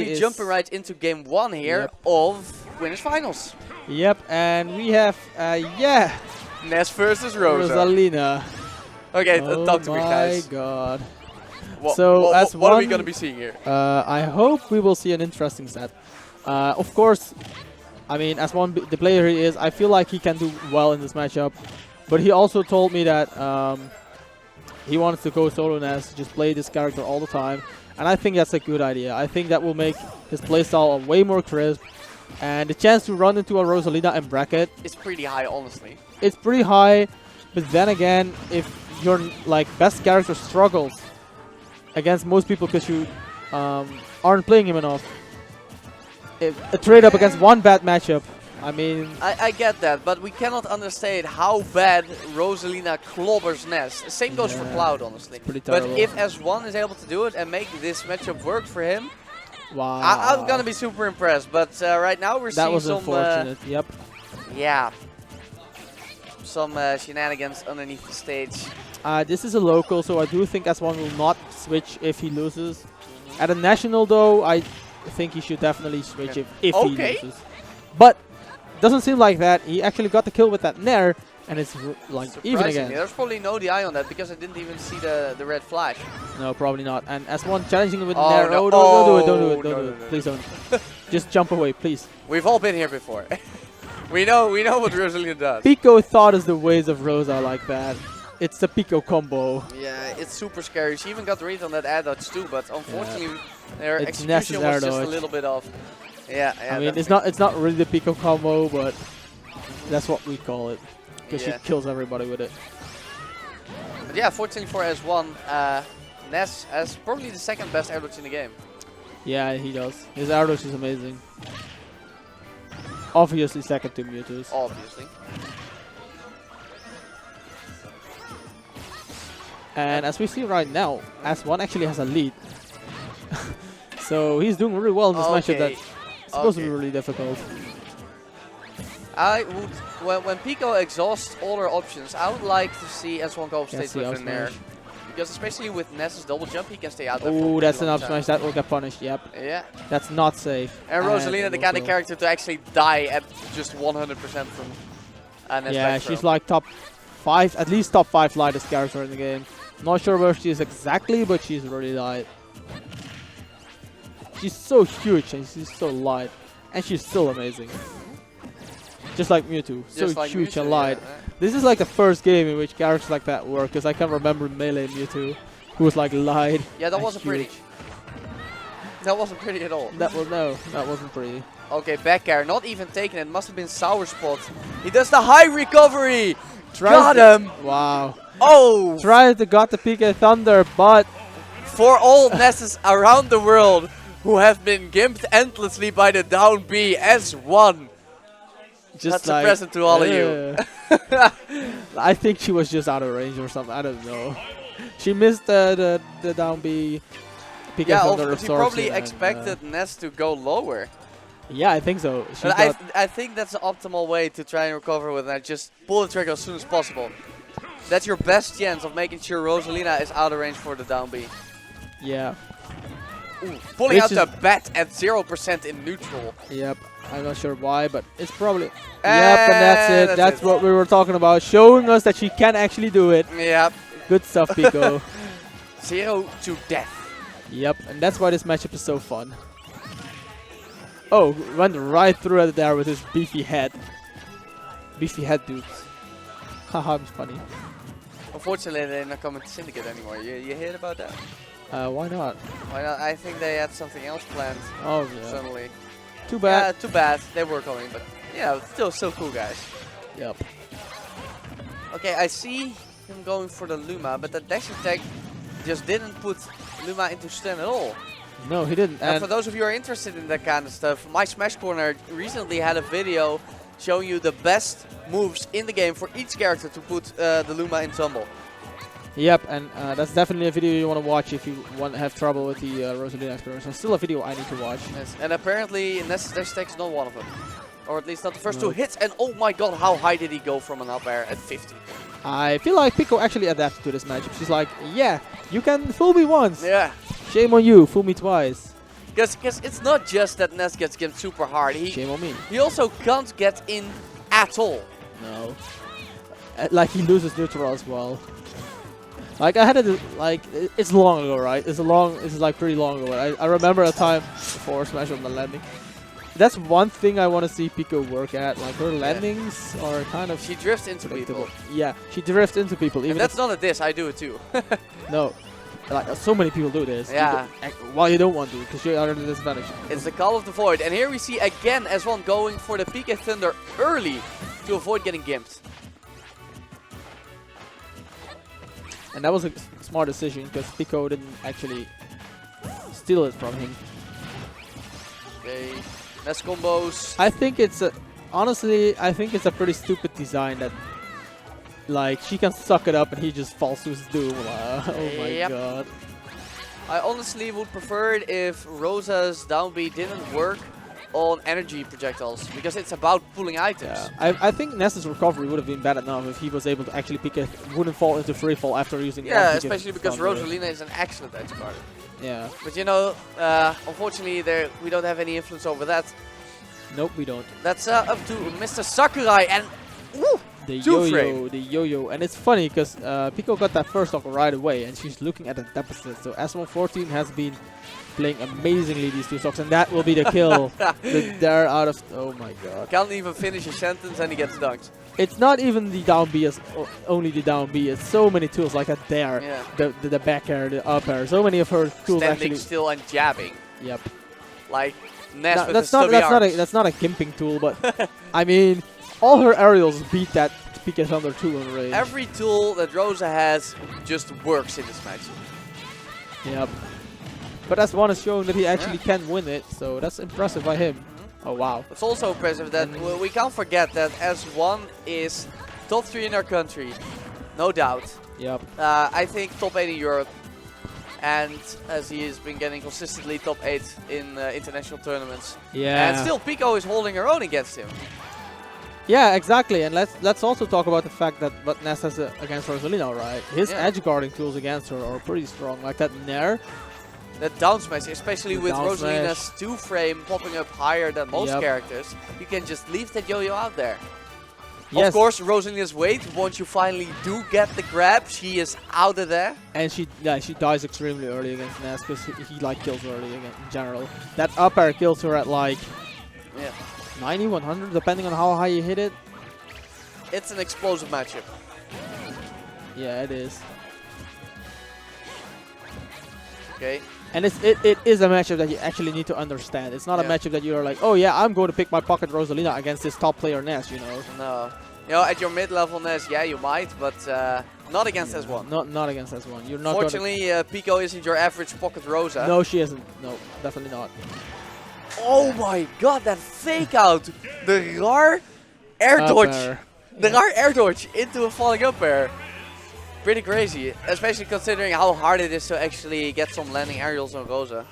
Be jumping right into game 1 here of Winners Finals. Yep, and we have, Ness versus Rosalina. Okay, talk to me, guys. Oh my god. What are we going to be seeing here? I hope we will see an interesting set. Of course, I mean, as the player he is, I feel like he can do well in this matchup. But he also told me that he wants to go solo Ness, just play this character all the time. And I think that's a good idea. I think that will make his playstyle way more crisp. And the chance to run into a Rosalina and bracket, it's pretty high, honestly. It's pretty high, but then again, if your best character struggles against most people because you aren't playing him enough, a trade up against one bad matchup, I mean... I get that, but we cannot understate how bad Rosalina clobbers Ness. Same goes for Cloud, honestly. Pretty but terrible. if S1 is able to do it and make this matchup work for him, wow. I'm gonna be super impressed. But right now we're seeing some... unfortunate, yep. Yeah. Some shenanigans underneath the stage. This is a local, so I do think S1 will not switch if he loses. At a national, though, I think he should definitely switch if he loses. But doesn't seem like that. He actually got the kill with that Nair, and it's even again. There's probably no DI on that because I didn't even see the red flash. No, probably not. And S1 challenging him with Oh, Nair. no. Oh, don't do it. Please don't. Just jump away, please. We've all been here before. we know what Rosalina does. Peeko thought is the ways of Rosa like that. It's the Peeko combo. Yeah, it's super scary. She even got read on that air dodge too, but unfortunately their It's execution was just a little bit off. Yeah, I mean, it's not really the Peeko combo, but that's what we call it because she kills everybody with it. But yeah, fortunately for S1, Ness has probably the second best air dodge in the game. Yeah, he does. His air dodge is amazing. Obviously second to Mewtwo's. Obviously. And as we see right now, S1 actually has a lead. So he's doing really well in this matchup that's supposed to be really difficult. I would, when Peeko exhausts all her options, I would like to see S1 go off stage with an air. Because especially with Ness's double jump, he can stay out there. Oh, that's an up smash. That will get punished. Yep. Yeah. That's not safe. And Rosalina, the kind of character to actually die at just 100% from Ness. Yeah, she's like top 5, at least top 5 lightest character in the game. Not sure where she is exactly, but she's really light. She's so huge and she's so light. And she's still amazing. Just like Mewtwo. So like huge Mewtwo, and light. Yeah. This is like the first game in which characters like that work, because I can remember Melee Mewtwo, who was like light. Yeah, that wasn't pretty. That wasn't pretty at all. That wasn't pretty. Okay, back air, not even taken. It must have been Sour Spot. He does the high recovery. Got him. Wow. Oh. Tried to got the Peeko Thunder, but for all Nesses around the world who have been gimped endlessly by the down B, S1. Just that's a present to all of you. I think she was just out of range or something. I don't know. She missed the down B. Peeko she probably expected Ness to go lower. Yeah, I think so. But I think that's the optimal way to try and recover with that. Just pull the trigger as soon as possible. That's your best chance of making sure Rosalina is out of range for the down B. Yeah. Ooh, pulling out the bat at 0% in neutral. Yep. I'm not sure why, but it's probably... Yep, and that's it. That's what we were talking about. Showing us that she can actually do it. Yep. Good stuff, Peeko. 0 to death. Yep, and that's why this matchup is so fun. Oh, went right through it there with his beefy head. Beefy head dudes. Haha, it's funny. Unfortunately, they're not coming to Syndicate anymore. You heard about that? Why not? Why not? I think they had something else planned. Oh, yeah. Suddenly. Too bad. Yeah, too bad. They were coming, but yeah, still cool, guys. Yep. Okay, I see him going for the Luma, but the dash attack just didn't put Luma into stun at all. No, he didn't. And for those of you who are interested in that kind of stuff, my Smash Corner recently had a video showing you the best moves in the game for each character to put the Luma in tumble. Yep, and that's definitely a video you want to watch if you want to have trouble with the Rosalina experience. So still a video I need to watch. Yes. And apparently Ness's dash attack is not one of them. Or at least not the first two hits. And oh my god, how high did he go from an up air at 50? I feel like Peeko actually adapted to this matchup. She's like, yeah, you can fool me once. Yeah. Shame on you, fool me twice. Because it's not just that Ness gets gimped super hard. Shame on me. He also can't get in at all. No. Like he loses neutral as well. Like I had it like it's long ago, right? It's like pretty long ago. I remember a time before smash on the landing. That's one thing I want to see Peeko work at. Like her landings are kind of. She drifts into people. Yeah, she drifts into people. Even and that's not a diss. I do it too. No, like so many people do this. Yeah. Well, you don't want to because you are at a disadvantage. It's the Call of the Void, and here we see again S1 going for the Peeko Thunder early to avoid getting gimped. And that was a smart decision because Peeko didn't actually steal it from him. Okay. Ness combos. I think it's honestly, I think it's a pretty stupid design that, like, she can suck it up and he just falls to his doom. Oh my god. I honestly would prefer it if Rosa's down B didn't work on energy projectiles because it's about pulling items. Yeah. I think Ness's recovery would have been bad enough if he was able to actually pick it, wouldn't fall into free fall after using. Yeah, especially because Rosalina is an excellent edge guard. Yeah. But you know, unfortunately, we don't have any influence over that. Nope, we don't. That's up to Mr. Sakurai and woo, the yo-yo, and it's funny because Peeko got that first stock right away, and she's looking at a deficit. So S114 has been playing amazingly these two stocks, and that will be the kill. They're out of. Oh my god! Can't even finish a sentence, and he gets dunked. It's not even the down B, only the down B. It's so many tools like that there. Yeah. The back air, the up air. So many of her tools Standing actually. still and jabbing. Yep. Like Ness with that's the that's not a gimping tool, but I mean, all her aerials beat that Peeko Thunder 2 on range. Every tool that Rosa has just works in this match. Yep. But S1 has shown that he actually can win it, so that's impressive by him. Oh wow. It's also impressive that we can't forget that S1 is top 3 in our country, no doubt. Yep. I think top 8 in Europe, and as he has been getting consistently top 8 in international tournaments. Yeah. And still Peeko is holding her own against him. Yeah, exactly. And let's also talk about the fact that what Ness has against Rosalina, right? His edge guarding tools against her are pretty strong, like that Nair. That down smash, especially with Rosalina's 2-frame popping up higher than most characters, you can just leave that yo-yo out there. Yes. Of course, Rosalina's weight, once you finally do get the grab, she is out of there. And she dies extremely early against Ness because he like kills her early in general. That up air kills her at like 90, 100, depending on how high you hit it. It's an explosive matchup. Yeah, it is. Okay. And it is a matchup that you actually need to understand. It's not a matchup that you're like, oh yeah, I'm going to pick my pocket Rosalina against this top player Ness, you know. No. You know, at your mid-level Ness, yeah, you might, but not against S1. Not against S1. You're not. Fortunately, Peeko isn't your average pocket Rosa. No, she isn't. No, definitely not. Oh my god, that fake out! The raar air dodge! The raar air dodge into a falling up air. Pretty crazy, especially considering how hard it is to actually get some landing aerials on Rosa.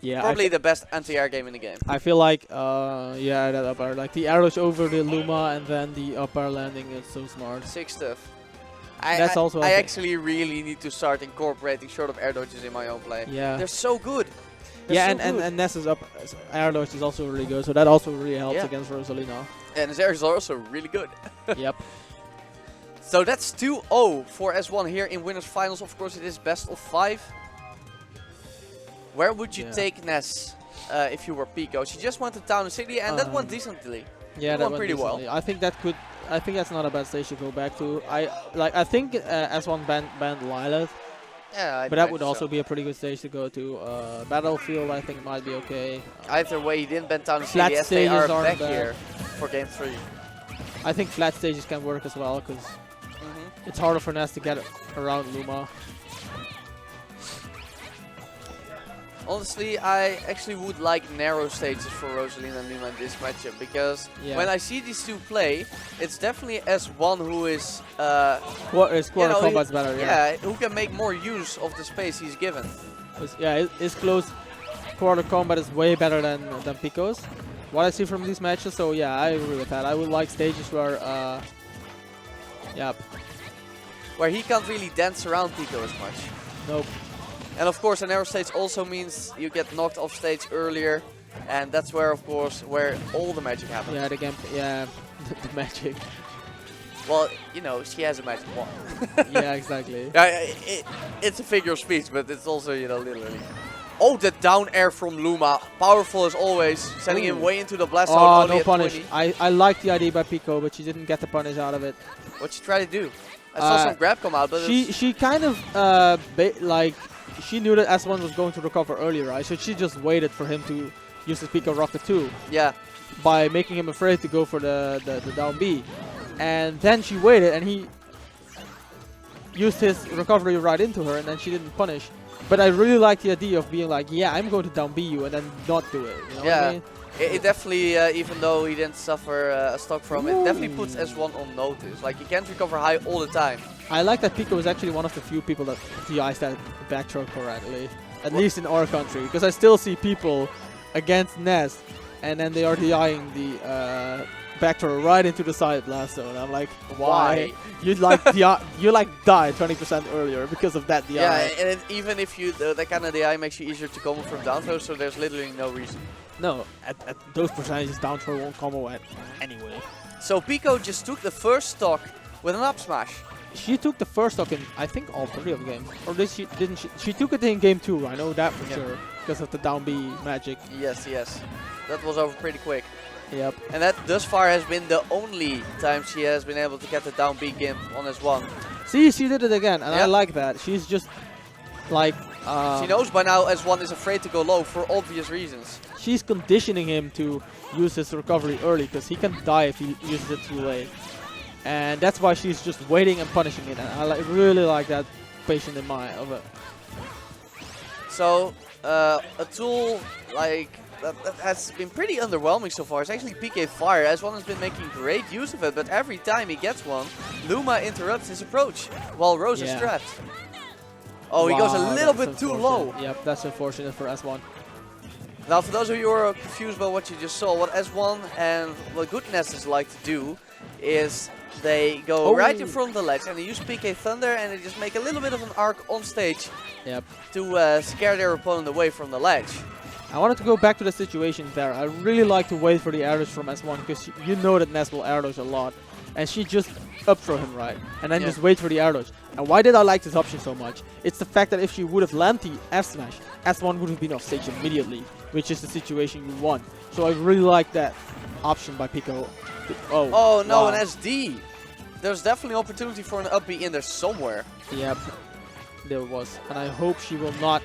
Yeah, probably the best anti-air game in the game. I feel like, yeah, that up air, like the air dodge over the Luma and then the up air landing is so smart. Sick stuff. I actually really need to start incorporating short of air dodges in my own play. Yeah. They're so good. And Ness's up air dodge is also really good, so that also really helps against Rosalina. And his air is also really good. Yep. So that's 2-0 for S1 here in winners finals. Of course, it is best of 5. Where would you take Ness if you were Peeko? She just went to Town and City, and that went decently. Yeah, that went pretty well. I think that's not a bad stage to go back to. I think S1 banned Lilith. Yeah, but that would also be a pretty good stage to go to. Battlefield, I think, might be okay. Either way, he didn't ban Town and City as they are back here for Game 3. I think flat stages can work as well, because it's harder for Ness to get around Luma. Honestly, I actually would like narrow stages for Rosalina and Luma in this matchup, because when I see these two play, it's definitely S1 who is quarter combat's better. Yeah, who can make more use of the space he's given. His close quarter combat is way better than Peeko's. What I see from these matches, so yeah, I agree with that. I would like stages where, where he can't really dance around Peeko as much. Nope. And of course, an error stage also means you get knocked off stage earlier, and that's where, of course, where all the magic happens. Yeah, the game. Yeah, the magic. Well, you know, she has a magic wand. Yeah, exactly. It's a figure of speech, but it's also, you know, literally. Oh, the down air from Luma. Powerful as always, sending him way into the blast zone. Oh, only no at punish. 20. I like the idea by Peeko, but she didn't get the punish out of it. What she tried to do? I saw some grab come out, but she kind of like she knew that S1 was going to recover earlier, right? So she just waited for him to use his Peeko Rocket 2. Yeah. By making him afraid to go for the down B. And then she waited and he used his recovery right into her and then she didn't punish. But I really like the idea of being like, yeah, I'm going to down B you and then not do it. You know what I mean? It definitely, even though he didn't suffer a stock from it, definitely puts S1 on notice. Like, you can't recover high all the time. I like that Peeko is actually one of the few people that DIs that back throw correctly. At least in our country. Because I still see people against Ness and then they are DIing the back throw right into the side blast zone. I'm like, why? You'd like you like die 20% earlier because of that DI. Yeah, and even if you that kind of DI makes you easier to combo from down throw, so there's literally no reason. No, at those percentages, down throw won't combo at anyway. So Peeko just took the first stock with an up smash. She took the first stock in, I think, all 3 of the games. Or did she? Didn't she? She took it in game 2. I know that for sure because of the down B magic. Yes, yes, that was over pretty quick. Yep. And that thus far has been the only time she has been able to get the down B gimp on S1. See, she did it again, and I like that. She's just like. She knows by now S1 is afraid to go low for obvious reasons. She's conditioning him to use his recovery early because he can die if he uses it too late. And that's why she's just waiting and punishing it. And I really like that patient in mind of it. So, a tool like that has been pretty underwhelming so far. It's actually PK Fire. S1 has been making great use of it, but every time he gets one, Luma interrupts his approach while Rose is trapped. Oh, he goes a little bit too low. Yep, that's unfortunate for S1. Now, for those of you who are confused about what you just saw, what S1 and what good Nesses like to do is they go right in front of the ledge and they use PK Thunder and they just make a little bit of an arc on stage to scare their opponent away from the ledge. I wanted to go back to the situation there. I really like to wait for the air dodge from S1 because you know that Ness will air dodge a lot. And she just up throw him right and then just wait for the air dodge. And why did I like this option so much? It's the fact that if she would have landed the F smash, S1 would have been off stage immediately, which is the situation you want. So I really like that option by Peeko. Oh no, an SD. There's definitely opportunity for an up B in there somewhere. Yep, there was. And I hope she will not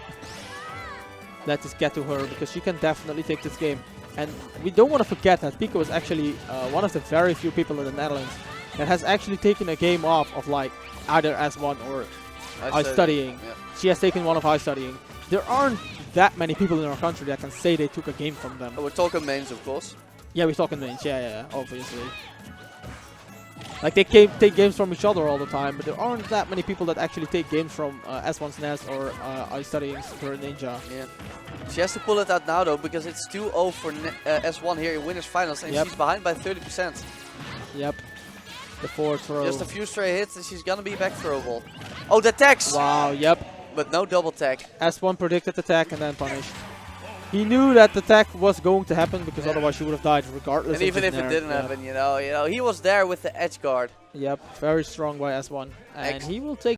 let this get to her because she can definitely take this game. And we don't want to forget that Peeko is actually one of the very few people in the Netherlands that has actually taken a game off of like either S1 or I studying. Yeah. She has taken one of I studying. There aren't that many people in our country that can say they took a game from them. Oh, we're talking mains, of course. Yeah, we're talking mains. Yeah, obviously. Like they take games from each other all the time, but there aren't that many people that actually take games from S1's Ness or I studying Super Ninja. Yeah. She has to pull it out now though because it's 2-0 for S1 here in winners finals and she's behind by 30%. Yep. The forward throw. Just a few stray hits and she's gonna be back throwable. Oh, the tags! Wow, yep. But no double tag. S1 predicted the tag and then punished. He knew that the tag was going to happen because otherwise she would have died regardless. And even if it didn't happen, you know, he was there with the edge guard. Yep, very strong by S1, and he will take